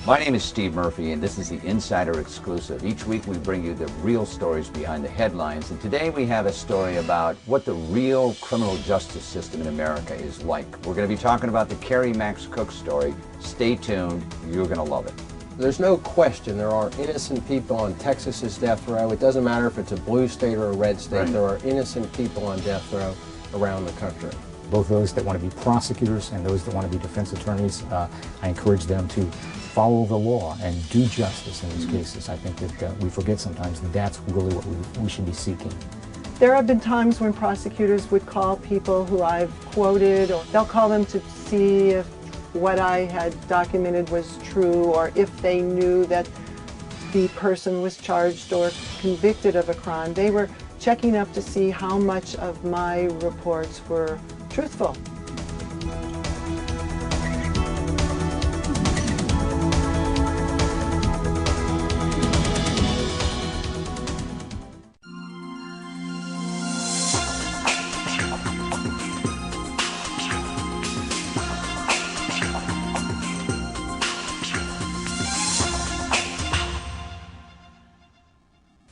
My name is Steve Murphy, and this is the Insider Exclusive. Each week we bring you the real stories behind the headlines, and today we have a story about what the real criminal justice system in America is like. We're going to be talking about the Kerry Max Cook story. Stay tuned. You're going to love it. There's no question there are innocent people on Texas's death row. It doesn't matter if it's a blue state or a red state. Right. There are innocent people on death row around the country. Both those that want to be prosecutors and those that want to be defense attorneys, I encourage them to follow the law and do justice in these cases. I think that we forget sometimes that that's really what we should be seeking. There have been times when prosecutors would call people who I've quoted, or they'll call them to see if what I had documented was true, or if they knew that the person was charged or convicted of a crime. They were checking up to see how much of my reports were truthful.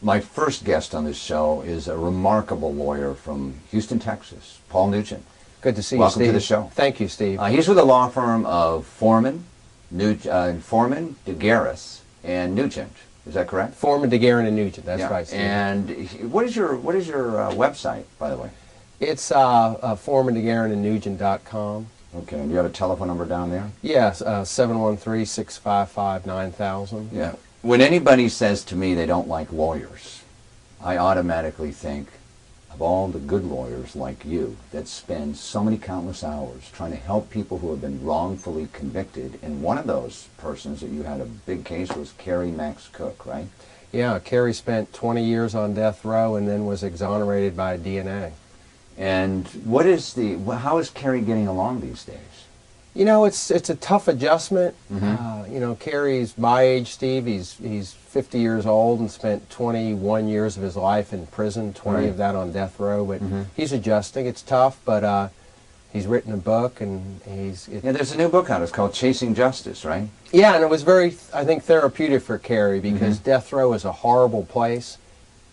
My first guest on this show is a remarkable lawyer from Houston, Texas, Paul Nent. Good to see you, Welcome Steve. to the show. Thank you, Steve. He's with the law firm of Foreman, DeGarris, and Nugent. Is that correct? Foreman, DeGarris, and Nugent. That's right, Steve. And what is your website, by the way? It's ForemanDeGarrisandNugent.com. Okay. And you have a telephone number down there? Yes, 713-655-9000. Yeah. When anybody says to me they don't like lawyers, I automatically think of all the good lawyers like you that spend so many countless hours trying to help people who have been wrongfully convicted. And one of those persons that you had a big case was Kerry Max Cook, right? Yeah, Kerry spent 20 years on death row and then was exonerated by DNA. And how is Kerry getting along these days? You know, it's a tough adjustment. Mm-hmm. You know, Kerry's my age, Steve. He's 50 years old and spent 21 years of his life in prison, 20 of that on death row. But he's adjusting. It's tough, but he's written a book, and there's a new book out. It's called Chasing Justice, right? Yeah, and it was very, I think, therapeutic for Kerry because death row is a horrible place.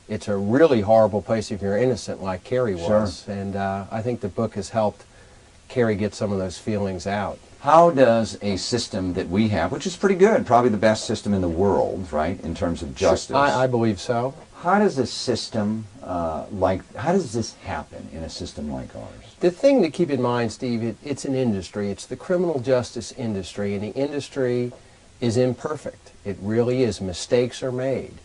It's a really horrible place if you're innocent, like Kerry was. Sure. And I think the book has helped Kerry get some of those feelings out. How does a system that we have, which is pretty good, probably the best system in the world, right, in terms of justice? I believe so. How does a system how does this happen in a system like ours? The thing to keep in mind, Steve, it's an industry. It's the criminal justice industry, and the industry is imperfect. It really is. Mistakes are made.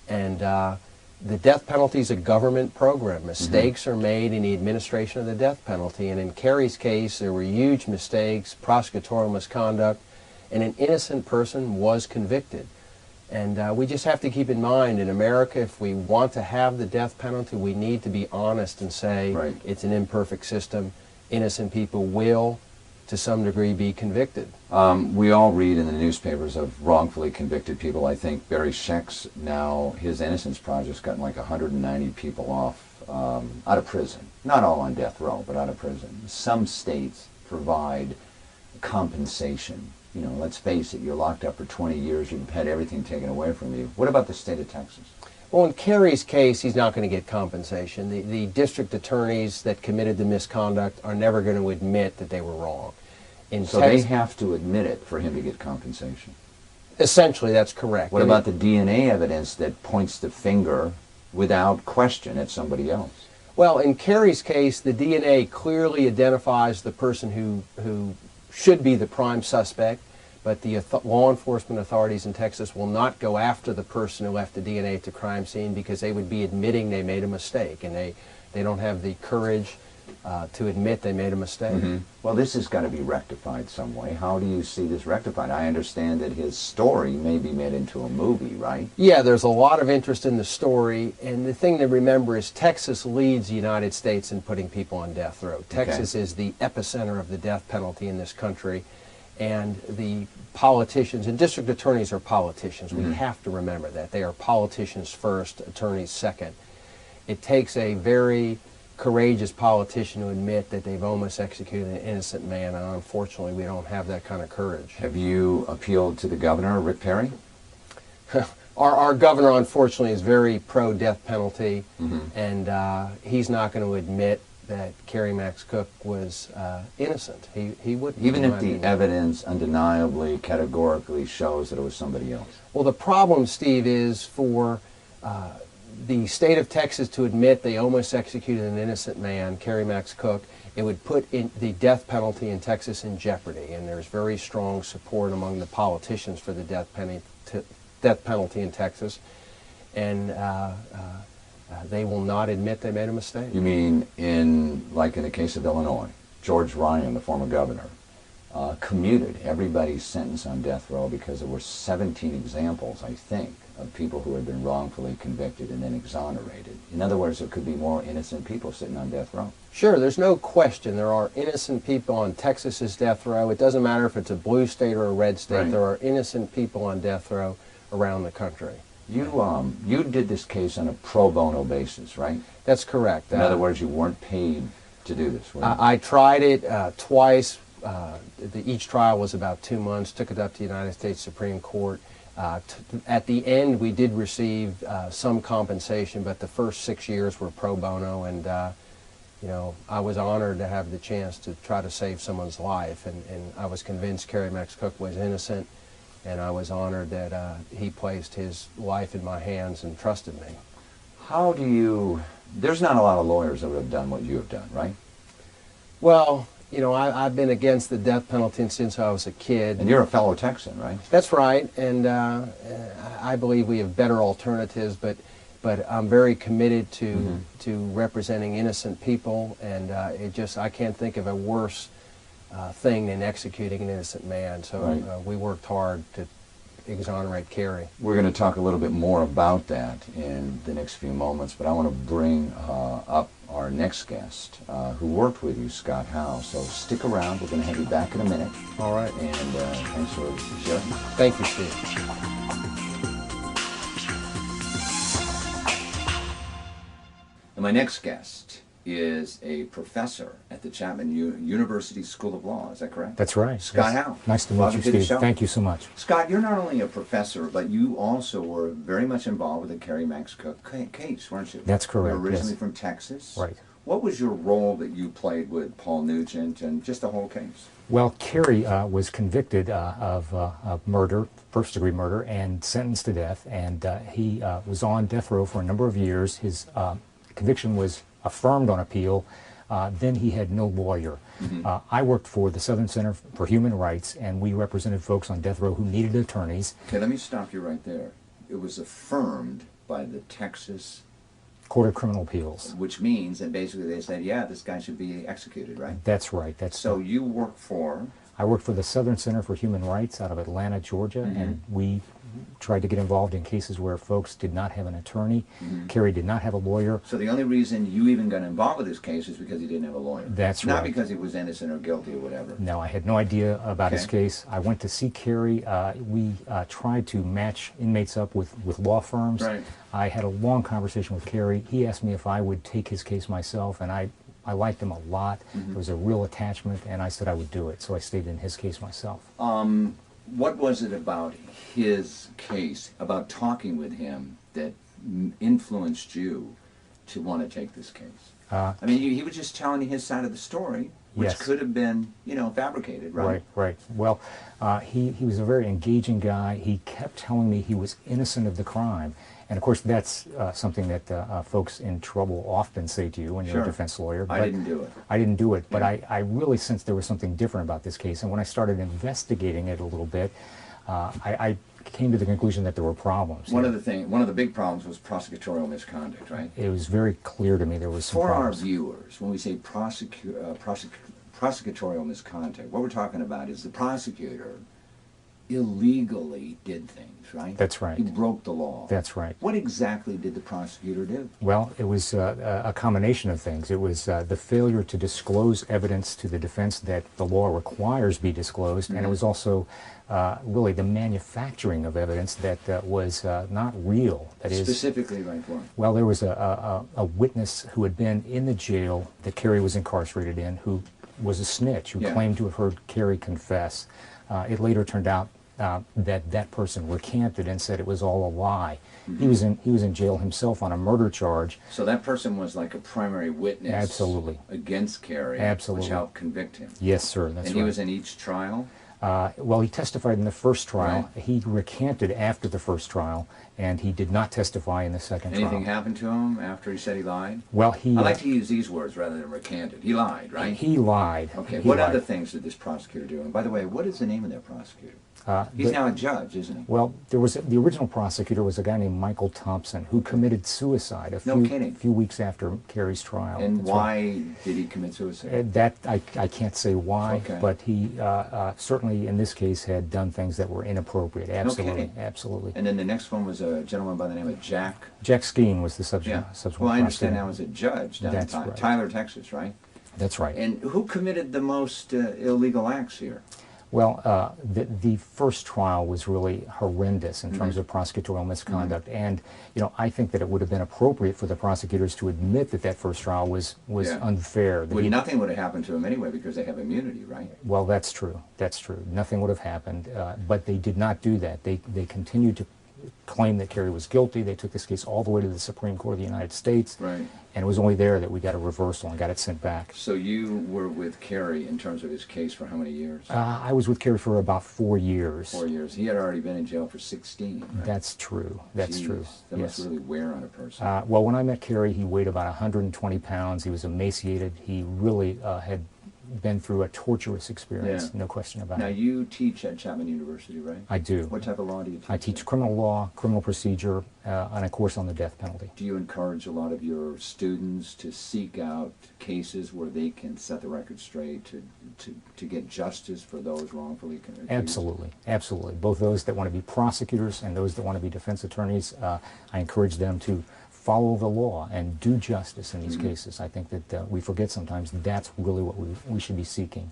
And the death penalty is a government program. Mistakes are made in the administration of the death penalty, and in Kerry's case there were huge mistakes, prosecutorial misconduct, and an innocent person was convicted. And we just have to keep in mind, in America, if we want to have the death penalty, we need to be honest and say it's an imperfect system. Innocent people will, to some degree, be convicted. We all read in the newspapers of wrongfully convicted people. I think Barry Scheck's now, his Innocence Project's gotten like 190 people off out of prison. Not all on death row, but out of prison. Some states provide compensation. You know, let's face it, you're locked up for 20 years, you've had everything taken away from you. What about the state of Texas? Well, in Kerry's case, he's not going to get compensation. The district attorneys that committed the misconduct are never going to admit that they were wrong. So they have to admit it for him to get compensation? Essentially, that's correct. What about the DNA evidence that points the finger without question at somebody else? Well, in Kerry's case, the DNA clearly identifies the person who should be the prime suspect, but the law enforcement authorities in Texas will not go after the person who left the DNA at the crime scene because they would be admitting they made a mistake, and they don't have the courage to admit they made a mistake. Well, this has got to be rectified some way. How do you see this rectified? I understand that his story may be made into a movie, right? Yeah, there's a lot of interest in the story, and the thing to remember is Texas leads the United States in putting people on death row. Texas is the epicenter of the death penalty in this country, and the politicians, and district attorneys are politicians. We have to remember that. They are politicians first, attorneys second. It takes a very courageous politician to admit that they've almost executed an innocent man, and unfortunately we don't have that kind of courage. Have you appealed to the governor, Rick Perry? Our governor, unfortunately, is very pro-death penalty, Mm-hmm. and he's not going to admit that Kerry Max Cook was innocent. He wouldn't. Even in if my the opinion. evidence undeniably, categorically shows that it was somebody else. Well, the problem, Steve, is for the state of Texas to admit they almost executed an innocent man, Kerry Max Cook. It would put the death penalty in Texas in jeopardy, and there's very strong support among the politicians for the death penalty in Texas, and they will not admit they made a mistake. You mean like in the case of Illinois, George Ryan, the former governor, commuted everybody's sentence on death row because there were 17 examples, I think, of people who had been wrongfully convicted and then exonerated. In other words, there could be more innocent people sitting on death row. Sure, there's no question there are innocent people on Texas's death row. It doesn't matter if it's a blue state or a red state. Right. There are innocent people on death row around the country. You did this case on a pro bono basis, right? That's correct. In other words, you weren't paid to do this, were you? I tried it twice. Each trial was about 2 months. Took it up to the United States Supreme Court. At the end, we did receive some compensation, but the first 6 years were pro bono, and you know, I was honored to have the chance to try to save someone's life, and I was convinced Kerry Max Cook was innocent, and I was honored that he placed his life in my hands and trusted me. How do you... There's not a lot of lawyers that would have done what you have done, right? Well, you know, I've been against the death penalty since I was a kid. And you're a fellow Texan, right? That's right, and I believe we have better alternatives, but I'm very committed to representing innocent people, and I can't think of a worse thing than executing an innocent man. So Right. we worked hard to exonerate Kerry. We're going to talk a little bit more about that in the next few moments, but I want to bring up our next guest who worked with you, Scott Howe. So stick around. We're going to have you back in a minute. All right. And thanks for sharing. Thank you, Steve. And my next guest is a professor at the Chapman University School of Law. Is that correct? That's right. Scott Yes. Howe. Nice to meet Welcome you, to the Steve. show. Thank you so much. Scott, you're not only a professor, but you also were very much involved with the Kerry Max Cook case, weren't you? That's correct, You're originally yes. from Texas. Right. What was your role that you played with Paul Nugent and just the whole case? Well, Kerry was convicted of murder, first-degree murder, and sentenced to death, and he was on death row for a number of years. His conviction was affirmed on appeal. Then he had no lawyer. I worked for the Southern Center for Human Rights, and we represented folks on death row who needed attorneys. Okay, let me stop you right there. It was affirmed by the Texas, Court of Criminal Appeals. which means that basically they said, yeah, this guy should be executed, right? That's right. That's So you work for... I worked for the Southern Center for Human Rights out of Atlanta, Georgia, and we tried to get involved in cases where folks did not have an attorney. Kerry did not have a lawyer. So the only reason you even got involved with this case is because he didn't have a lawyer. That's Not right. because he was innocent or guilty or whatever. No, I had no idea about his Okay. case. I went to see Kerry. We tried to match inmates up with law firms. Right. I had a long conversation with Kerry. He asked me if I would take his case myself, and I liked him a lot. There was a real attachment, and I said I would do it. So I stayed in his case myself. What was it about his case, about talking with him, that influenced you to want to take this case? I mean, he was just telling you his side of the story, which Yes. could have been, you know, fabricated, right? Right, right. Well, he was a very engaging guy. He kept telling me he was innocent of the crime. And of course, that's something that folks in trouble often say to you when you're Sure. a defense lawyer. I But didn't do it. I didn't do it, but Yeah. I really sensed there was something different about this case. And when I started investigating it a little bit, I came to the conclusion that there were problems. One of the big problems was prosecutorial misconduct, right? It was very clear to me there was some For our problems. viewers, when we say prosecutorial misconduct, what we're talking about is the prosecutor illegally did things, right? That's right. He broke the law. That's right. What exactly did the prosecutor do? Well, it was a combination of things. It was the failure to disclose evidence to the defense that the law requires be disclosed, and it was also really the manufacturing of evidence that was not real. That is, specifically, like what? well, there was a witness who had been in the jail that Kerry was incarcerated in, who was a snitch, who claimed to have heard Kerry confess. It later turned out that person recanted and said it was all a lie. He was in jail himself on a murder charge. So that person was like a primary witness. Absolutely. Against Kerry. Absolutely. Which helped convict him. Yes, sir. That's right. And he was in each trial? Well, he testified in the first trial. Right. He recanted after the first trial, and he did not testify in the second trial. Anything happened to him after he said he lied? Well, he... I like to use these words rather than recanted. He lied, right? He lied. Okay, He what lied. other things did this prosecutor do? And by the way, what is the name of that prosecutor? He's now a judge, isn't he? Well, the original prosecutor was a guy named Michael Thompson, who committed suicide a few weeks after Kerry's trial. And That's why right. did he commit suicide? That I can't say why, Okay. but he certainly in this case had done things that were inappropriate. Absolutely, kidding. Absolutely. And then the next one was a gentleman by the name of Jack. Jack Skeen was the subsequent Well, I understand now prosecutor. as a judge down That's in right. Tyler, Texas, right? That's right. And who committed the most illegal acts here? Well, the first trial was really horrendous in terms of prosecutorial misconduct, and I think that it would have been appropriate for the prosecutors to admit that first trial was unfair. Well, nothing would have happened to him anyway because they have immunity, right? Well, that's true. That's true. Nothing would have happened, but they did not do that. They continued to claim that Kerry was guilty. They took this case all the way to the Supreme Court of the United States, Right. and it was only there that we got a reversal and got it sent back. So you were with Kerry in terms of his case for how many years? I was with Kerry for about 4 years. 4 years. He had already been in jail for 16. Right? That's true. That's Jeez, true. That yes. must really wear on a person. Well, when I met Kerry, he weighed about 120 pounds. He was emaciated. He really had been through a torturous experience, no question about Now, it. you teach at Chapman University, right? I do. What type of law do you teach? I teach criminal law, criminal procedure, and a course on the death penalty. Do you encourage a lot of your students to seek out cases where they can set the record straight to get justice for those wrongfully convicted? Absolutely, absolutely. Both those that want to be prosecutors and those that want to be defense attorneys, I encourage them to follow the law and do justice in these cases. I think that we forget sometimes that's really what we should be seeking.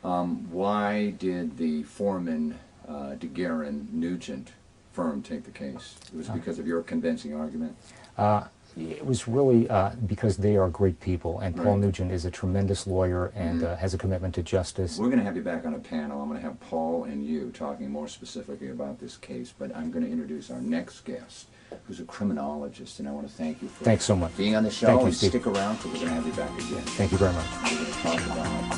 Why did the foreman, DeGuerin Nugent firm take the case? It was because of your convincing argument? It was really because they are great people, and Paul Right. Nugent is a tremendous lawyer and has a commitment to justice. We're going to have you back on a panel. I'm going to have Paul and you talking more specifically about this case, but I'm going to introduce our next guest, who's a criminologist, and I want to thank you for Thanks so much. being on the show. Thank you, and Steve. stick around because we're going to have you back again. Thank you very much. We're going to talk about...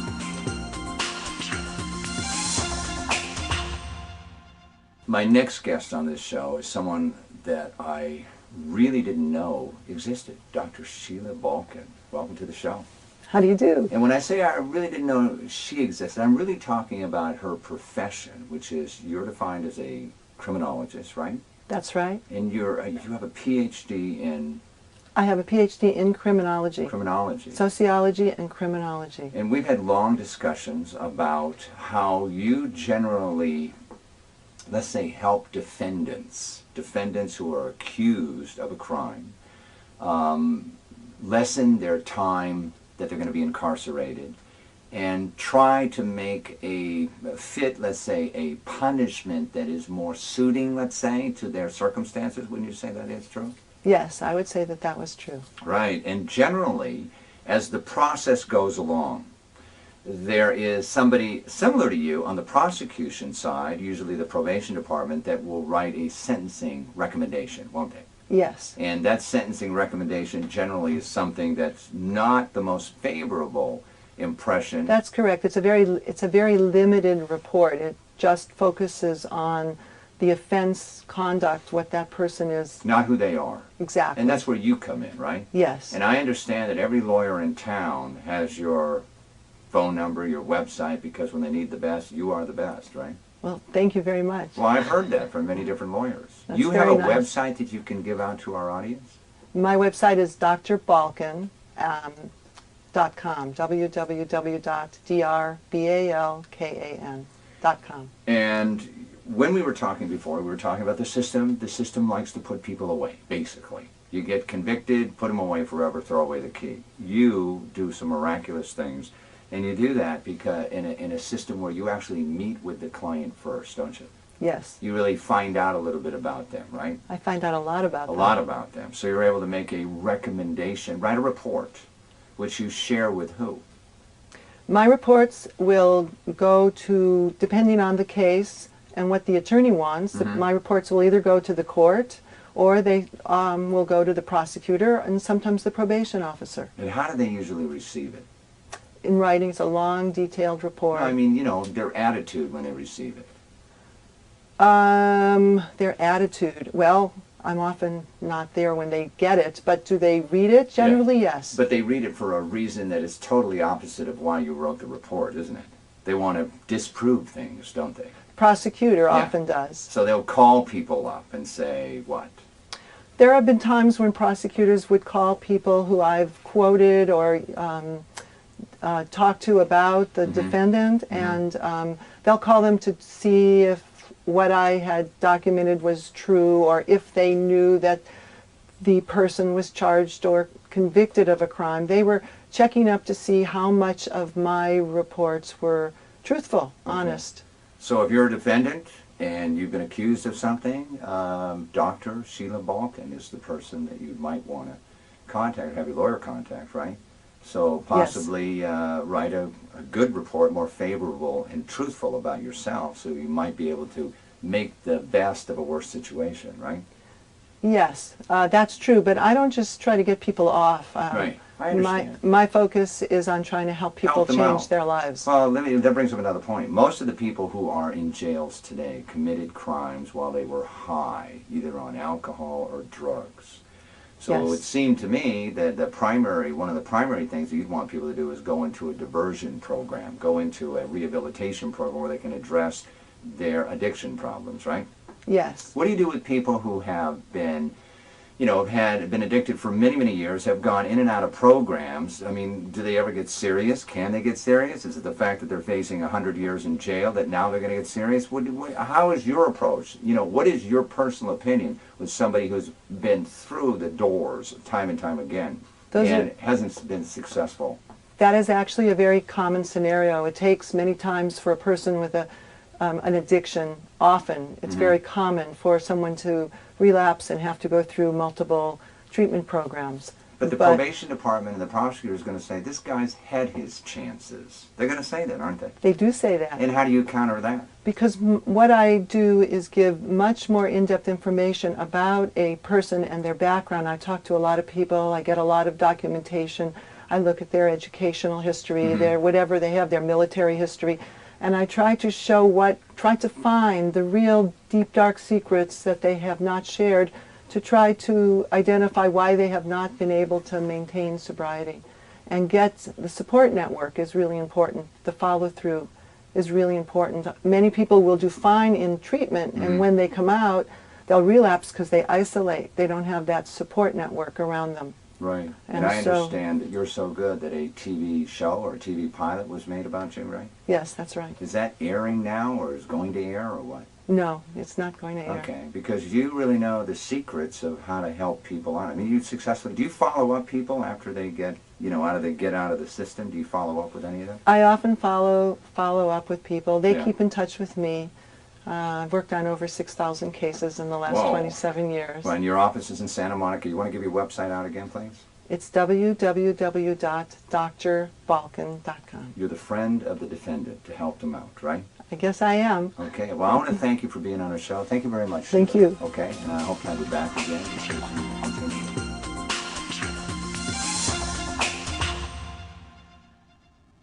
My next guest on this show is someone that I really didn't know existed, Dr. Sheila Balkin. Welcome to the show. How do you do? And when I say I really didn't know she existed, I'm really talking about her profession, which is you're defined as a criminologist, right? That's right. And you have a PhD in I have a PhD in criminology, criminology. sociology and criminology. And we've had long discussions about how you generally, let's say, help defendants who are accused of a crime, lessen their time that they're going to be incarcerated, and try to make a fit, let's say, a punishment that is more suiting, let's say, to their circumstances. Wouldn't you say that is true? Yes, I would say that was true. Right, and generally, as the process goes along, there is somebody similar to you on the prosecution side, usually the probation department, that will write a sentencing recommendation, won't they? Yes. And that sentencing recommendation generally is something that's not the most favorable impression. That's correct. It's a very limited report. It just focuses on the offense conduct, what that person is. Not who they are. Exactly. And that's where you come in, right? Yes. And I understand that every lawyer in town has your phone number, your website, because when they need the best, you are the best, right? Well, thank you very much. Well, I've heard that from many different lawyers. That's You have a very nice. website that you can give out to our audience? My website is drbalkan.com, www.drbalkan.com. And when we were talking before, we were talking about the system. The system likes to put people away, basically. You get convicted, put them away forever, throw away the key. You do some miraculous things, and you do that because in a system where you actually meet with the client first, don't you? Yes. You really find out a little bit about them, right? I find out a lot about them. A lot about them. So you're able to make a recommendation, write a report, which you share with who? My reports will go to, depending on the case and what the attorney wants, my reports will either go to the court or they will go to the prosecutor and sometimes the probation officer. And how do they usually receive it? In writing, it's a long, detailed report. I mean, you know, their attitude when they receive it. Their attitude, well, I'm often not there when they get it, but do they read it? Generally, yes. But they read it for a reason that is totally opposite of why you wrote the report, isn't it? They want to disprove things, don't they? Prosecutor often does. So they'll call people up and say, what? There have been times when prosecutors would call people who I've quoted or talked to about the defendant, and they'll call them to see if what I had documented was true, or if they knew that the person was charged or convicted of a crime. They were checking up to see how much of my reports were truthful, honest. So if you're a defendant and you've been accused of something, Dr. Sheila Balkan is the person that you might want to contact, have your lawyer contact, right? So possibly write a good report, more favorable and truthful about yourself, so you might be able to make the best of a worse situation, right? Yes, that's true, but I don't just try to get people off. Right, I understand. My focus is on trying to help people change out. Their lives. Well, that brings up another point. Most of the people who are in jails today committed crimes while they were high, either on alcohol or drugs. So it seemed to me that one of the primary things that you'd want people to do is go into a diversion program, go into a rehabilitation program where they can address their addiction problems, right? Yes. What do you do with people who have been, you know, have been addicted for many, many years, have gone in and out of programs? I mean, do they ever get serious? Can they get serious? Is it the fact that they're facing 100 years in jail that now they're going to get serious? How is your approach? You know, what is your personal opinion with somebody who's been through the doors time and time again and hasn't been successful? That is actually a very common scenario. It takes many times for a person with an addiction, often it's very common for someone to relapse and have to go through multiple treatment programs. But the probation department and the prosecutor is going to say, this guy's had his chances. They're going to say that, aren't they? They do say that. And how do you counter that? Because what I do is give much more in-depth information about a person and their background. I talk to a lot of people, I get a lot of documentation, I look at their educational history, their whatever they have, their military history, and I try to try to find the real deep, dark secrets that they have not shared, to try to identify why they have not been able to maintain sobriety. And the support network is really important. The follow-through is really important. Many people will do fine in treatment, and when they come out, they'll relapse because they isolate. They don't have that support network around them. Right. And I understand that you're so good that a TV show or a TV pilot was made about you, right? Yes, that's right. Is that airing now, or is going to air, or what? No, it's not going to air. Okay, because you really know the secrets of how to help people out. I mean, do you follow up people after they get, out of the system? Do you follow up with any of them? I often follow up with people. They keep in touch with me. I've worked on over 6,000 cases in the last 27 years. Well, and your office is in Santa Monica. You want to give your website out again, please? It's www.drbalkan.com. You're the friend of the defendant to help them out, right? I guess I am. Okay. Well, I want to thank you for being on our show. Thank you very much. Thank you. Okay. And I hope to have you back again.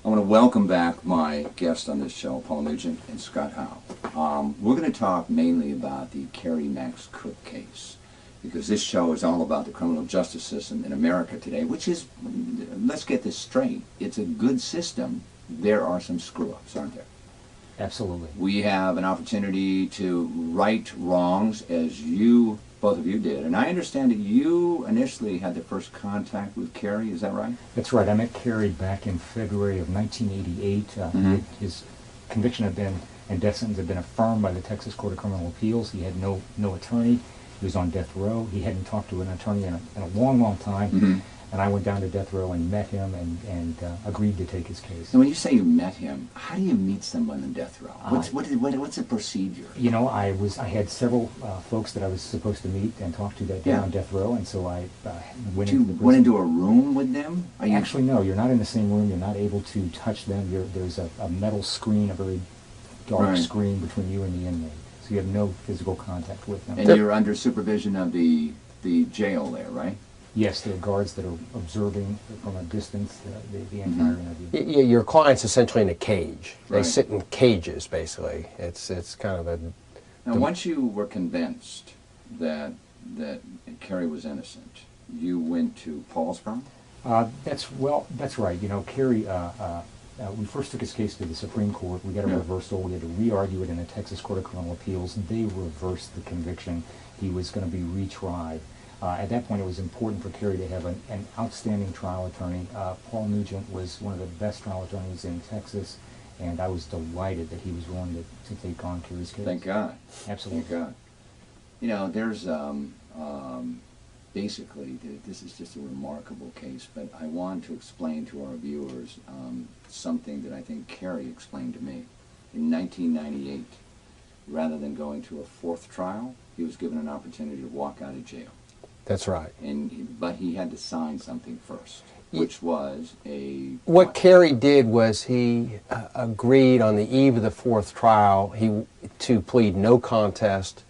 I want to welcome back my guests on this show, Paul Nugent and Scott Howe. We're going to talk mainly about the Kerry Max Cook case, because this show is all about the criminal justice system in America today, which is, let's get this straight, it's a good system. There are some screw-ups, aren't there? Absolutely. We have an opportunity to right wrongs, as both of you did. And I understand that you initially had the first contact with Kerry, is that right? That's right. I met Kerry back in February of 1988. His conviction had been and death sentence had been affirmed by the Texas Court of Criminal Appeals. He had no attorney. He was on death row. He hadn't talked to an attorney in a long, long time. Mm-hmm. And I went down to death row and met him and agreed to take his case. And when you say you met him, how do you meet someone on death row? What's the procedure? You know, I had several folks that I was supposed to meet and talk to that day on death row, and so I went into the prison. Went into a room with them? Actually, no. You're not in the same room. You're not able to touch them. There's a metal screen, a very dark screen between you and the inmate, so you have no physical contact with them. And you're under supervision of the jail there, right? Yes, there are guards that are observing from a distance the entire interview. Your client's essentially in a cage. They Right. sit in cages, basically. It's kind of a... Now, once you were convinced that Kerry was innocent, you went to Paul's firm? That's right. You know, Kerry, we first took his case to the Supreme Court. We got a reversal. We had to re-argue it in the Texas Court of Criminal Appeals. They reversed the conviction. He was going to be retried. At that point, it was important for Kerry to have an outstanding trial attorney. Paul Nent was one of the best trial attorneys in Texas, and I was delighted that he was willing to take on Kerry's case. Thank God. Absolutely. Thank God. You know, there's basically, this is just a remarkable case, but I want to explain to our viewers something that I think Kerry explained to me. In 1998, rather than going to a fourth trial, he was given an opportunity to walk out of jail. That's right. But he had to sign something first, which was What Kerry did was he agreed on the eve of the fourth trial to plead no contest,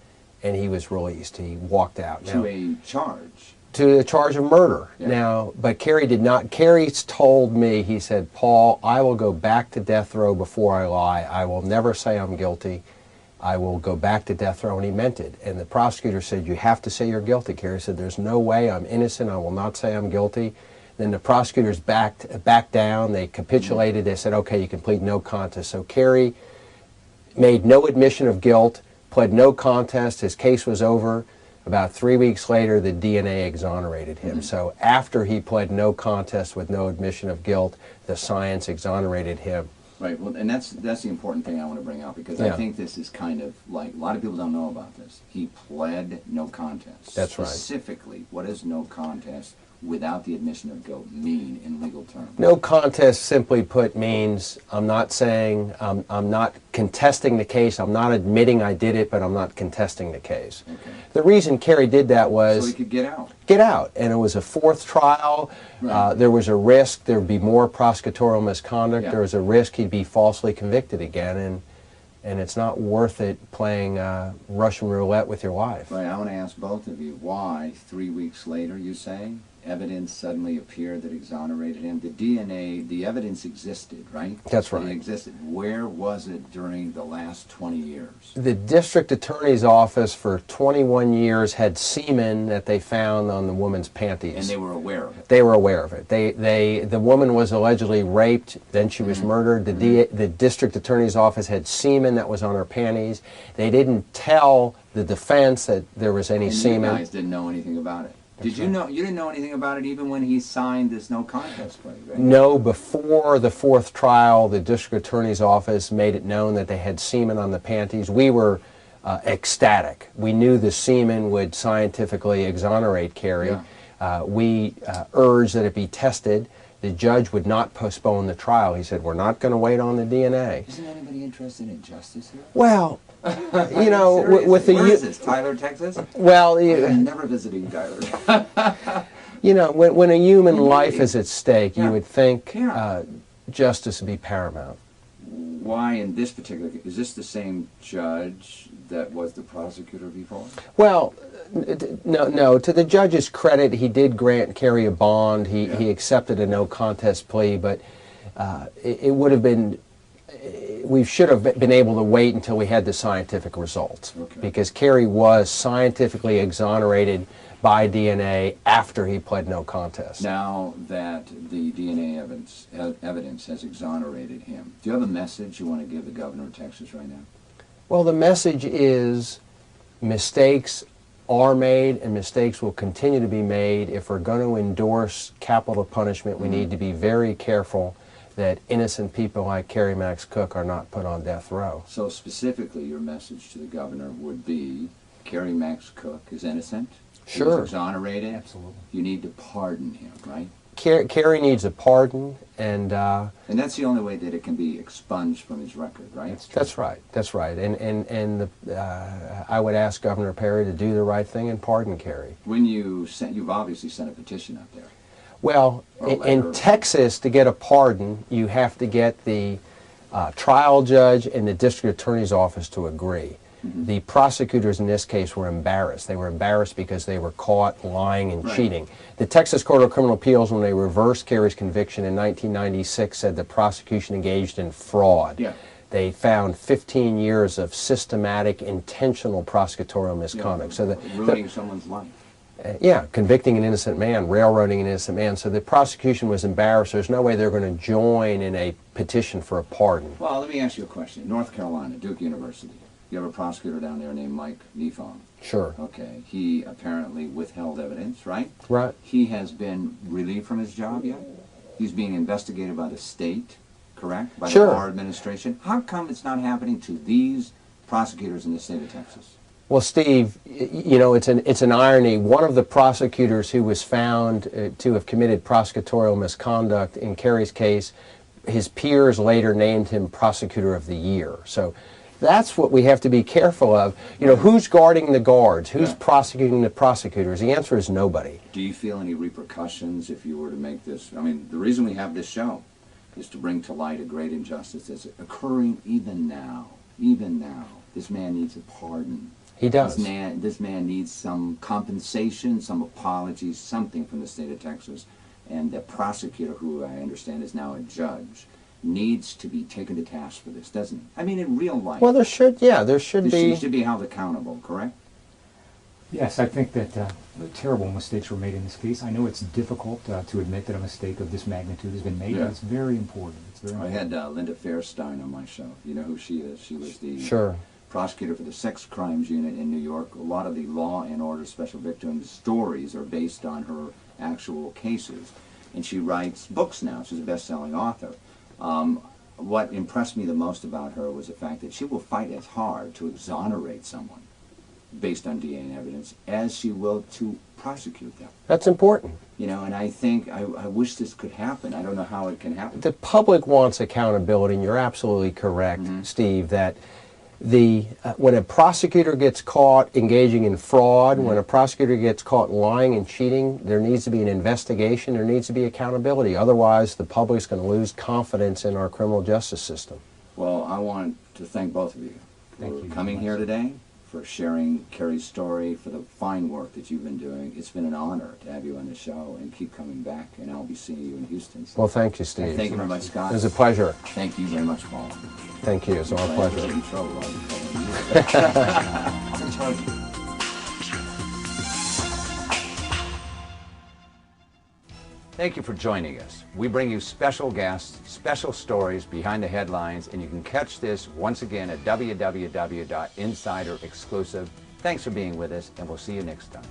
and he was released. He walked out. To a charge. To a charge of murder. Yeah. Now, but Kerry did not. Kerry's told me, he said, Paul, I will go back to death row before I lie. I will never say I'm guilty. I will go back to death row, and he meant it. And the prosecutor said, you have to say you're guilty. Kerry said, there's no way, I'm innocent, I will not say I'm guilty. Then the prosecutors backed down, they capitulated, they said, okay, you can plead no contest. So Kerry made no admission of guilt, pled no contest, his case was over. About 3 weeks later, the DNA exonerated him. So after he pled no contest with no admission of guilt, the science exonerated him. Right, well, and that's the important thing I want to bring out, because I think this is kind of like, a lot of people don't know about this. He pled no contest. That's right. Specifically, what does no contest without the admission of guilt mean in legal terms? No contest, simply put, means I'm not saying, I'm not contesting the case, I'm not admitting I did it, but I'm not contesting the case. Okay. The reason Kerry did that was... So he could get out. Get out. And it was a fourth trial. Right. There was a risk there would be more prosecutorial misconduct. Yeah. There was a risk he'd be falsely convicted again. And it's not worth it playing Russian roulette with your life. Right, I want to ask both of you, why 3 weeks later, you say, evidence suddenly appeared that exonerated him? The DNA, the evidence existed, right? That's right. It existed. Where was it during the last 20 years? The district attorney's office for 21 years had semen that they found on the woman's panties. And they were aware of it? They were aware of it. The woman was allegedly raped, then she was murdered. The district attorney's office had semen that was on her panties. They didn't tell the defense that there was any semen. You guys didn't know anything about it? Did you know? You didn't know anything about it even when he signed this no contest plea, right? No, before the fourth trial, the district attorney's office made it known that they had semen on the panties. We were ecstatic. We knew the semen would scientifically exonerate Kerry. Yeah. We urged that it be tested. The judge would not postpone the trial. He said, we're not going to wait on the DNA. Isn't anybody interested in justice here? Well, you know, with the... Where is this? Tyler, Texas? Well, I'm never visiting Tyler. you know, when a human life is at stake, you would think Yeah. Justice would be paramount. Why in this particular case? Is this the same judge that was the prosecutor before? Well, no. To the judge's credit, he did grant Kerry a bond. He accepted a no contest plea, but it would have been... We should have been able to wait until we had the scientific results, because Kerry was scientifically exonerated by DNA after he pled no contest. Now that the DNA evidence has exonerated him, do you have a message you want to give the governor of Texas right now? Well, the message is mistakes are made and mistakes will continue to be made. If we're going to endorse capital punishment, we need to be very careful that innocent people like Kerry Max Cook are not put on death row. So specifically, your message to the governor would be, Kerry Max Cook is innocent. He was Sure. exonerated. Absolutely. You need to pardon him, right? Kerry needs a pardon, and And that's the only way that it can be expunged from his record, right? that's right. That's right. I would ask Governor Perry to do the right thing and pardon Kerry. When you've obviously sent a petition up there. Well, Or in letter. Texas, to get a pardon, you have to get the trial judge and the district attorney's office to agree. The prosecutors in this case were embarrassed. They were embarrassed because they were caught lying and Right. cheating. The Texas Court of Criminal Appeals, when they reversed Kerry's conviction in 1996, said the prosecution engaged in fraud. Yeah. They found 15 years of systematic, intentional prosecutorial misconduct. So ruining someone's life. yeah, convicting an innocent man, railroading an innocent man. So the prosecution was embarrassed. There's no way they're going to join in a petition for a pardon. Well, let me ask you a question. North Carolina, Duke University. You have a prosecutor down there named Mike Nefong. Sure. Okay. He apparently withheld evidence, right? Right. He has been relieved from his job yet? He's being investigated by the state, correct? By Sure. the bar administration. How come it's not happening to these prosecutors in the state of Texas? Well, Steve, you know, it's an irony. One of the prosecutors who was found to have committed prosecutorial misconduct in Kerry's case, his peers later named him Prosecutor of the Year. So that's what we have to be careful of. You know, who's guarding the guards? Who's Yeah. prosecuting the prosecutors? The answer is nobody. Do you feel any repercussions if you were to make this? I mean, the reason we have this show is to bring to light a great injustice that's occurring even now. Even now. This man needs a pardon. He does. This man needs some compensation, some apology, something from the state of Texas. And the prosecutor, who I understand is now a judge, needs to be taken to task for this, doesn't he? I mean, in real life. Well, there should He be. should be held accountable, correct? Yes, I think that terrible mistakes were made in this case. I know it's difficult to admit that a mistake of this magnitude has been made, Yeah. but it's very important. It's very I important. had Linda Fairstein on my show. You know who she is? She was the Sure. prosecutor for the sex crimes unit in New York. A lot of the Law and Order Special Victims stories are based on her actual cases. And she writes books now. She's a best-selling author. What impressed me the most about her was the fact that she will fight as hard to exonerate someone based on DNA evidence as she will to prosecute them. That's important. You know, and I think, I wish this could happen. I don't know how it can happen. The public wants accountability, and you're absolutely correct, Steve, that when a prosecutor gets caught engaging in fraud, when a prosecutor gets caught lying and cheating, there needs to be an investigation, there needs to be accountability. Otherwise, the public's going to lose confidence in our criminal justice system. Well, I want to thank both of you Thank for you coming very here much. today, for sharing Kerry's story, for the fine work that you've been doing. It's been an honor to have you on the show, and keep coming back, and I'll be seeing you in Houston. Well, thank you, Steve. Thank you very much, Scott. It was a pleasure. Thank you very much, Paul. Thank you. It's our Glad pleasure. to get in trouble while you're telling me. Thank you for joining us. We bring you special guests, special stories behind the headlines, and you can catch this once again at www.insiderexclusive. Thanks for being with us, and we'll see you next time.